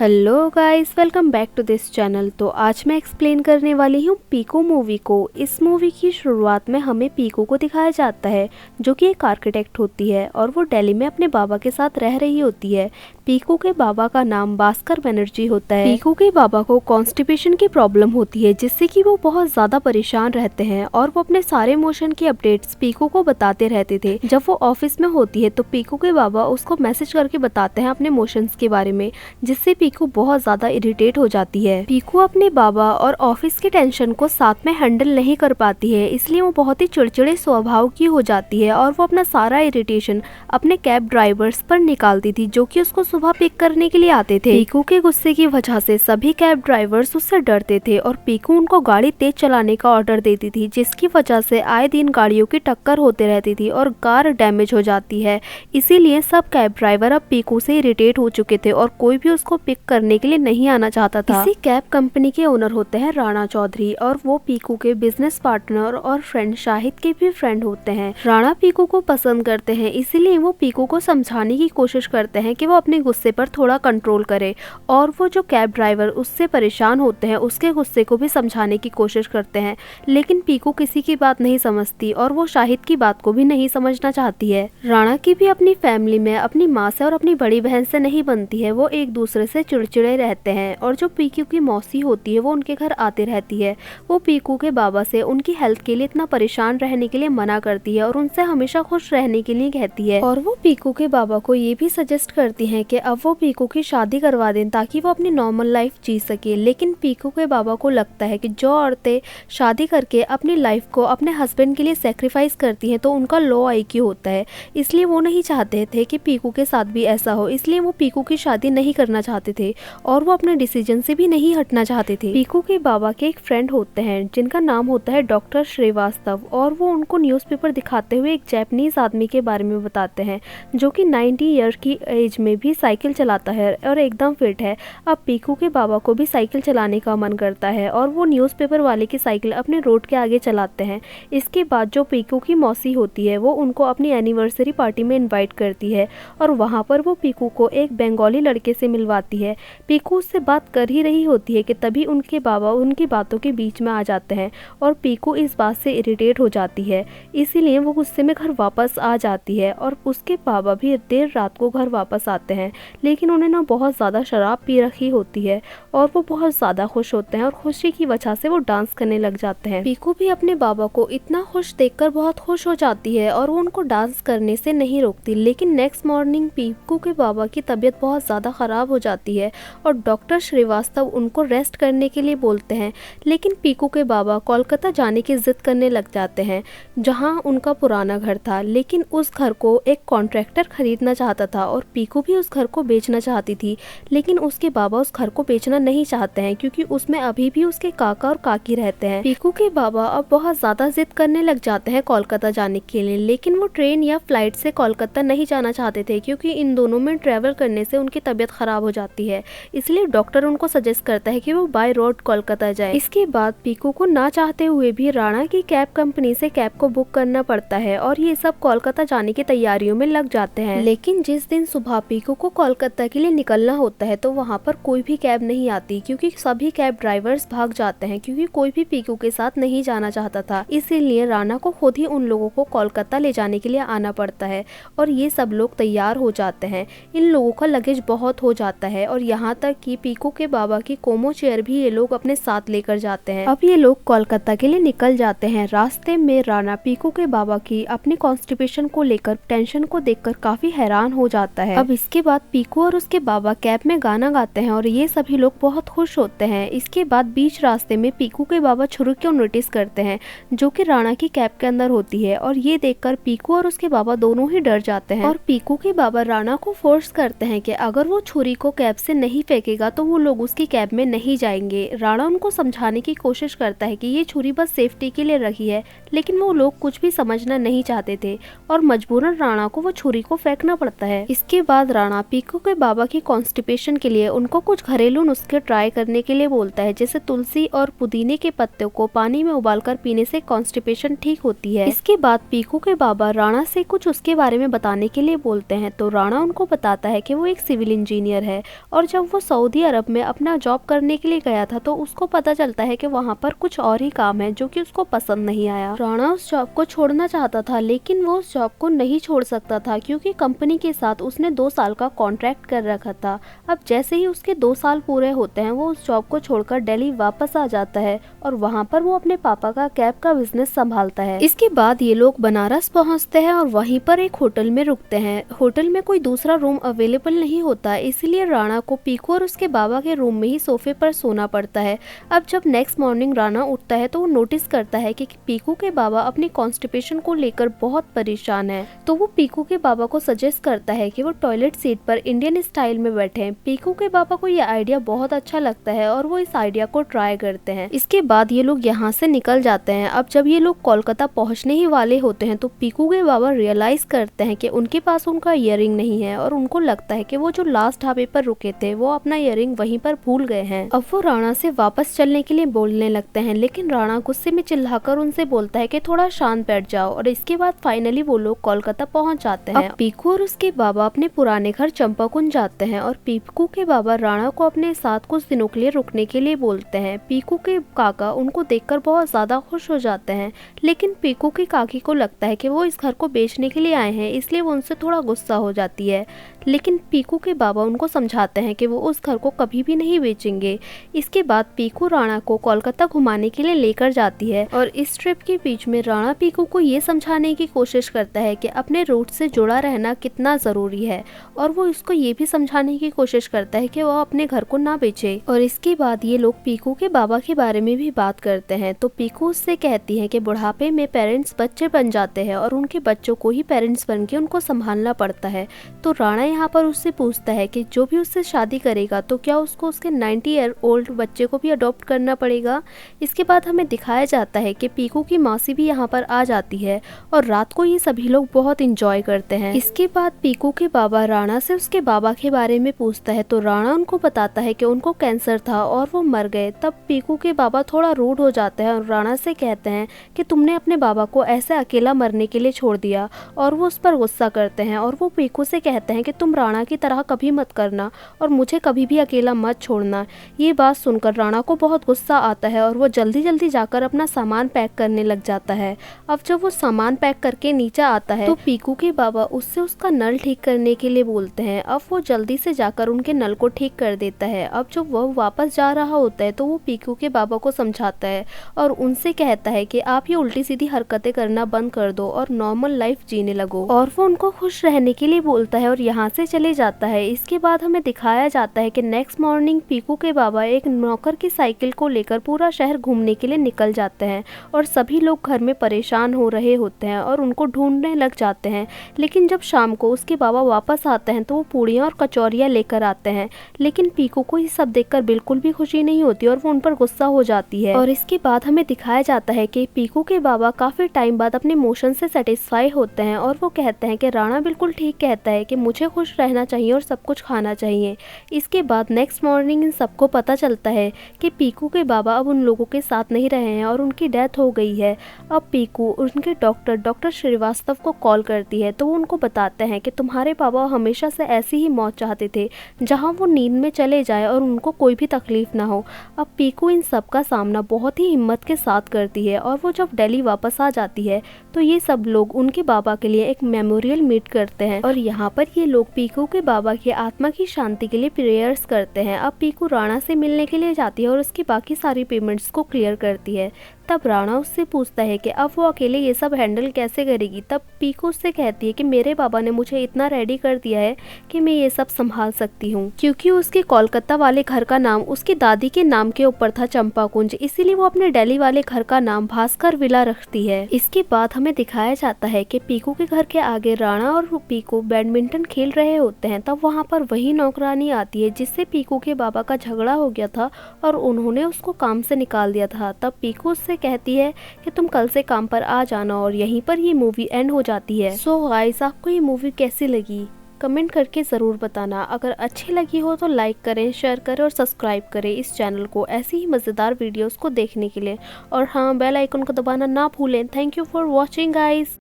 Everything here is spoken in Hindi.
Hello guys, welcome back to this channel. तो आज मैं एक्सप्लेन करने वाली हूँ पीकू मूवी को। इस मूवी की शुरुआत में हमें पीकू को दिखाया जाता है जो कि एक आर्किटेक्ट होती है और वो दिल्ली में अपने बाबा के साथ रह रही होती है। पीकू के बाबा का नाम भास्कर बनर्जी होता है। पीकू के बाबा को कॉन्स्टिपेशन की प्रॉब्लम होती है जिससे कि वो बहुत ज्यादा परेशान रहते हैं और वो अपने सारे इमोशन की अपडेट्स पीकू को बताते रहते थे। जब वो ऑफिस में होती है तो पीकू के बाबा उसको मैसेज करके बताते हैं अपने इमोशंस के बारे में, जिससे पीकू बहुत ज्यादा इरिटेट हो जाती है। पीकू अपने बाबा और ऑफिस के टेंशन को साथ में हैंडल नहीं कर पाती है, इसलिए वो बहुत ही चिड़चिड़े स्वभाव की हो जाती है और वो अपना सारा इरिटेशन अपने कैब ड्राइवर्स पर निकालती थी जो कि उसको सुबह पिक करने के लिए आते थे। पीकू के गुस्से की वजह से सभी कैब ड्राइवर्स उससे डरते थे और पीकू उनको गाड़ी तेज चलाने का ऑर्डर देती थी, जिसकी वजह से आए दिन गाड़ियों की टक्कर होते रहती थी और कार डैमेज हो जाती है। इसीलिए सब कैब ड्राइवर अब पीकू से इरिटेट हो चुके थे और कोई भी उसको पिक करने के लिए नहीं आना चाहता था। इसी कैब कंपनी के ओनर होते हैं राणा चौधरी और वो पीकू के बिजनेस पार्टनर और फ्रेंड शाहिद के भी फ्रेंड होते हैं। राणा पीकू को पसंद करते हैं, इसीलिए वो पीकू को समझाने की कोशिश करते हैं कि वो अपने गुस्से पर थोड़ा कंट्रोल करे और वो जो कैब ड्राइवर उससे परेशान होते हैं उसके गुस्से को भी समझाने की कोशिश करते हैं, लेकिन पीकू किसी की बात नहीं समझती और वो शाहिद की बात को भी नहीं समझना चाहती है। राणा की भी अपनी फैमिली में अपनी माँ से और अपनी बड़ी बहन से नहीं बनती है, वो एक दूसरे से चिड़चिड़े रहते हैं और जो पीकू की मौसी होती है वो उनके घर आती रहती है। वो पीकू के बाबा से उनकी हेल्थ के लिए इतना परेशान रहने के लिए मना करती है और उनसे हमेशा खुश रहने के लिए कहती है और वो पीकू के बाबा को ये भी सजेस्ट करती है कि अब वो पीकू की शादी करवा दें ताकि वो अपनी नॉर्मल लाइफ जी सके। लेकिन पीकू के बाबा को लगता है कि जो औरतें शादी करके अपनी लाइफ को अपने हस्बैंड के लिए सेक्रीफाइस करती हैं तो उनका लो आईक्यू होता है, इसलिए वो नहीं चाहते थे कि पीकू के साथ भी ऐसा हो, इसलिए वो पीकू की शादी नहीं करना चाहते थे और वो अपने डिसीजन से भी नहीं हटना चाहते थे। पीकू के बाबा के एक फ्रेंड होते हैं जिनका नाम होता है डॉक्टर श्रीवास्तव और वो उनको न्यूज़पेपर दिखाते हुए एक जापानीज आदमी के बारे में बताते हैं जो कि 90 ईयर की एज में भी साइकिल चलाता है और एकदम फिट है। अब पीकू के बाबा को भी साइकिल चलाने का मन करता है और वो न्यूज़पेपर वाले की साइकिल अपने रोड के आगे चलाते हैं। इसके बाद जो पीकू की मौसी होती है वो उनको अपनी एनिवर्सरी पार्टी में इनवाइट करती है और वहाँ पर वो पीकू को एक बंगाली लड़के से मिलवाती है। पीकू उससे बात कर ही रही होती है कि तभी उनके बाबा उनकी बातों के बीच में आ जाते हैं और पीकू इस बात से इरिटेट हो जाती है, इसीलिए वो गुस्से में घर वापस आ जाती है और उसके बाबा भी देर रात को घर वापस आते हैं, लेकिन उन्हें ना बहुत ज़्यादा शराब पी रखी होती है और वो बहुत ज़्यादा खुश होते हैं और खुशी की वजह से वो डांस करने लग जाते हैं। पीकू भी अपने बाबा को इतना खुश देखकर बहुत खुश हो जाती है और वो उनको डांस करने से नहीं रोकती, लेकिन नेक्स्ट मॉर्निंग पीकू के बाबा की तबीयत बहुत ज़्यादा ख़राब हो जाती है और डॉक्टर श्रीवास्तव उनको रेस्ट करने के लिए बोलते हैं। लेकिन पीकू के बाबा कोलकाता जाने की जिद करने लग जाते हैं जहां उनका पुराना घर था, लेकिन उस घर को एक कॉन्ट्रैक्टर खरीदना चाहता था और पीकू भी उस घर को बेचना चाहती थी, लेकिन उसके बाबा उस घर को बेचना नहीं चाहते हैं क्योंकि उसमें अभी भी उसके काका और काकी रहते हैं। पीकू के बाबा अब बहुत ज़्यादा जिद करने लग जाते हैं कोलकाता जाने के लिए, लेकिन वो ट्रेन या फ्लाइट से कोलकाता नहीं जाना चाहते थे क्योंकि इन दोनों में ट्रैवल करने से उनकी तबीयत खराब हो जाती है, इसलिए डॉक्टर उनको सजेस्ट करता है कि वो बाय रोड कोलकाता जाए। इसके बाद पीकू को ना चाहते हुए भी राणा की कैब कंपनी से कैब को बुक करना पड़ता है और ये सब कोलकाता जाने की तैयारियों में लग जाते हैं। लेकिन जिस दिन सुबह पीकू को कोलकाता के लिए निकलना होता है तो वहाँ पर कोई भी कैब नहीं आती क्योंकि सभी कैब ड्राइवर्स भाग जाते हैं क्योंकि कोई भी पीकू के साथ नहीं जाना चाहता था, इसीलिए राणा को खुद ही उन लोगों को कोलकाता ले जाने के लिए आना पड़ता है और ये सब लोग तैयार हो जाते हैं। इन लोगों का लगेज बहुत हो जाता है और यहाँ तक कि पीकू के बाबा की कोमो चेयर भी ये लोग अपने साथ लेकर जाते हैं। अब ये लोग कोलकाता के लिए निकल जाते हैं। रास्ते में राणा पीकू के बाबा की अपनी कॉन्स्टिपेशन को लेकर टेंशन को देखकर काफी हैरान हो जाता है। अब इसके बाद पीकू और उसके बाबा कैब में गाना गाते हैं और ये सभी लोग बहुत खुश होते हैं। इसके बाद बीच रास्ते में पीकू के बाबा छुरी को नोटिस करते हैं जो कि राणा की कैब के अंदर होती है और ये देखकर पीकू और उसके बाबा दोनों ही डर जाते हैं और पीकू के बाबा राणा को फोर्स करते हैं कि अगर वो छुरी को कैब से नहीं फेंकेगा तो वो लोग उसकी कैब में नहीं जाएंगे। राणा उनको समझाने की कोशिश करता है कि ये छुरी बस सेफ्टी के लिए रखी है, लेकिन वो लोग कुछ भी समझना नहीं चाहते थे और मजबूरन राणा को वो छुरी को फेंकना पड़ता है। इसके बाद राणा पीकू के बाबा की कॉन्स्टिपेशन के लिए उनको कुछ घरेलू नुस्खे ट्राई करने के लिए बोलता है, जैसे तुलसी और पुदीने के पत्तों को पानी में उबालकर पीने से कॉन्स्टिपेशन ठीक होती है। इसके बाद पीकू के बाबा राणा से कुछ उसके बारे में बताने के लिए बोलते हैं, तो राणा उनको बताता है कि वो एक सिविल इंजीनियर है और जब वो सऊदी अरब में अपना जॉब करने के लिए गया था तो उसको पता चलता है कि वहाँ पर कुछ और ही काम है जो कि उसको पसंद नहीं आया। राणा उस जॉब को छोड़ना चाहता था, लेकिन वो उस जॉब को नहीं छोड़ सकता था क्योंकि कंपनी के साथ उसने 2 साल का कॉन्ट्रैक्ट कर रखा था। अब जैसे ही उसके 2 साल पूरे होते हैं वो उस जॉब को छोड़कर दिल्ली वापस आ जाता है और वहाँ पर वो अपने पापा का कैब का बिजनेस संभालता है। इसके बाद ये लोग बनारस पहुँचते हैं और वहीं पर एक होटल में रुकते हैं। होटल में कोई दूसरा रूम अवेलेबल नहीं होता, इसलिए राणा को पीकू और उसके बाबा के रूम में ही सोफे पर सोना पड़ता है। अब जब नेक्स्ट मॉर्निंग राणा उठता है तो वो नोटिस करता है कि पीकू के बाबा अपनी कॉन्स्टिपेशन को लेकर बहुत परेशान है, तो वो पीकू के बाबा को सजेस्ट करता है कि वो टॉयलेट सीट पर इंडियन स्टाइल में बैठे। पीकू के बाबा को ये आइडिया बहुत अच्छा लगता है और वो इस आइडिया को ट्राई करते हैं। इसके बाद ये लोग यहाँ से निकल जाते हैं। अब जब ये लोग कोलकाता पहुँचने ही वाले होते हैं तो पीकू के बाबा रियलाइज करते हैं कि उनके पास उनका ईयरिंग नहीं है और उनको लगता है कि वो जो लास्ट ढाबे पर रुके थे वो अपना ईयरिंग वहीं पर भूल गए हैं। अब वो राणा से वापस चलने के लिए बोलने लगते हैं, लेकिन राणा गुस्से में चिल्लाकर उनसे बोलता है कि थोड़ा शांत बैठ जाओ और इसके बाद फाइनली वो लोग कोलकाता पहुंच जाते हैं। अब पीकू और उसके बाबा अपने पुराने घर चंपाकुंज जाते हैं और पीकू के बाबा राणा को अपने साथ कुछ दिनों के लिए रुकने के लिए बोलते हैं। पीकू के काका उनको देखकर बहुत ज्यादा खुश हो जाते हैं, लेकिन पीकू की काकी को लगता है कि वो इस घर को बेचने के लिए आए हैं, इसलिए वो उनसे थोड़ा गुस्सा हो जाती है। लेकिन पीकू के बाबा उनको समझाते हैं कि वो उस घर को कभी भी नहीं बेचेंगे। इसके बाद पीकू राणा को कोलकाता घुमाने के लिए लेकर जाती है और इस ट्रिप के बीच में राणा पीकू को ये समझाने की कोशिश करता है कि अपने रूट से जुड़ा रहना कितना जरूरी है और वो इसको ये भी समझाने की कोशिश करता है कि वो अपने घर को ना बेचे। और इसके बाद ये लोग पीकू के बाबा के बारे में भी बात करते हैं, तो पीकू उससे कहती है कि बुढ़ापे में पेरेंट्स बच्चे बन जाते हैं और उनके बच्चों को ही पेरेंट्स बन के उनको संभालना पड़ता है। तो राणा यहाँ पर उससे पूछता है कि जो भी उससे शादी करेगा तो क्या उसको उसके 90 ईयर ओल्ड बच्चे को भी अडॉप्ट करना पड़ेगा। इसके बाद हमें दिखाया जाता है कि पीकू की मौसी भी यहाँ पर आ जाती है और रात को ये सभी लोग बहुत इंजॉय करते हैं। इसके बाद पीकू के बाबा राणा से उसके बाबा के बारे में पूछता है, तो राणा उनको बताता है कि उनको कैंसर था और वो मर गए। तब पीकू के बाबा थोड़ा रूड हो जाते हैं और राणा से कहते हैं कि तुमने अपने बाबा को ऐसे अकेला मरने के लिए छोड़ दिया, और वो उस पर गुस्सा करते हैं और वो पीकू से कहते हैं कि तुम राणा की तरह कभी मत करना और मुझे कभी भी अकेला मत छोड़ना। ये बात सुनकर राणा को बहुत गुस्सा आता है और वो जल्दी जल्दी जाकर अपना सामान पैक करने लग जाता है। अब जब वो सामान पैक करके नीचे आता है तो पीकू के बाबा उससे उसका नल ठीक करने के लिए बोलते हैं। अब वो जल्दी से जाकर उनके नल को ठीक कर देता है। अब जब वो वापस जा रहा होता है तो वो पीकू के बाबा को समझाता है और उनसे कहता है कि आप ये उल्टी सीधी हरकतें करना बंद कर दो और नॉर्मल लाइफ जीने लगो, और वो उनको खुश रहने के लिए बोलता है और यहाँ से चले जाता है। इसके बाद हमें दिखाया जाता है कि नेक्स्ट मॉर्निंग पीकू के बाबा एक नौकर की साइकिल को लेकर पूरा शहर घूमने के लिए निकल जाते हैं और सभी लोग घर में परेशान हो रहे होते हैं और उनको ढूंढने लग जाते हैं। लेकिन जब शाम को उसके बाबा वापस आते हैं तो वो पूड़ियाँ और कचौरियाँ लेकर आते हैं, लेकिन पीकू को ये सब देखकर बिल्कुल भी खुशी नहीं होती और वो उन पर गुस्सा हो जाती है। और इसके बाद हमें दिखाया जाता है कि पीकू के बाबा काफी टाइम बाद अपने इमोशन से सेटिस्फाई होते हैं और वो कहते हैं कि राणा बिल्कुल ठीक कहता है कि मुझे खुश रहना चाहिए और सब कुछ खाना चाहिए। इसके बाद नेक्स्ट मॉर्निंग इन सबको पता चलता है कि पीकू के बाबा अब उन लोगों के साथ नहीं रहे हैं और उनकी डेथ हो गई है। अब पीकू उनके डॉक्टर श्रीवास्तव को कॉल करती है तो वो उनको बताते हैं कि तुम्हारे पापा हमेशा से ऐसी ही मौत चाहते थे जहां वो नींद में चले जाए और उनको कोई भी तकलीफ ना हो। अब पीकू इन सब का सामना बहुत ही हिम्मत के साथ करती है और वो जब दिल्ली वापस आ जाती है तो ये सब लोग उनके बाबा के लिए एक मेमोरियल मीट करते हैं और यहाँ पर ये लोग पीकू के बाबा की आत्मा की शांति के लिए प्रेयर्स करते हैं। अब पीकू राणा से मिलने के लिए जाती है और उसकी बाकी सारी पेमेंट्स को क्लियर करती है। तब राणा उससे पूछता है कि अब वो अकेले ये सब हैंडल कैसे करेगी। तब पीकू उससे कहती है कि मेरे बाबा ने मुझे इतना रेडी कर दिया है कि मैं ये सब संभाल सकती हूँ, क्योंकि उसके कोलकाता वाले घर का नाम उसकी दादी के नाम के ऊपर था चंपाकुंज, इसीलिए वो अपने दिल्ली वाले घर का नाम भास्कर विला रखती है। इसके बाद हमें दिखाया जाता है कि पीकू के घर के आगे राणा और पीकू बैडमिंटन खेल रहे होते हैं। तब वहाँ पर वही नौकरानी आती है जिससे पीकू के बाबा का झगड़ा हो गया था और उन्होंने उसको काम से निकाल दिया था। तब पीकू उससे कहती है कि तुम कल से काम पर आ जाना, और यहीं पर ये मूवी एंड हो जाती है। सो गाइस, आपको ये मूवी कैसी लगी? कमेंट करके ज़रूर बताना। अगर अच्छी लगी हो तो लाइक करें, शेयर करें और सब्सक्राइब करें इस चैनल को ऐसी ही मज़ेदार वीडियोस को देखने के लिए। और हाँ, बेल आइकन को दबाना ना भूलें। Thank you for watching guys.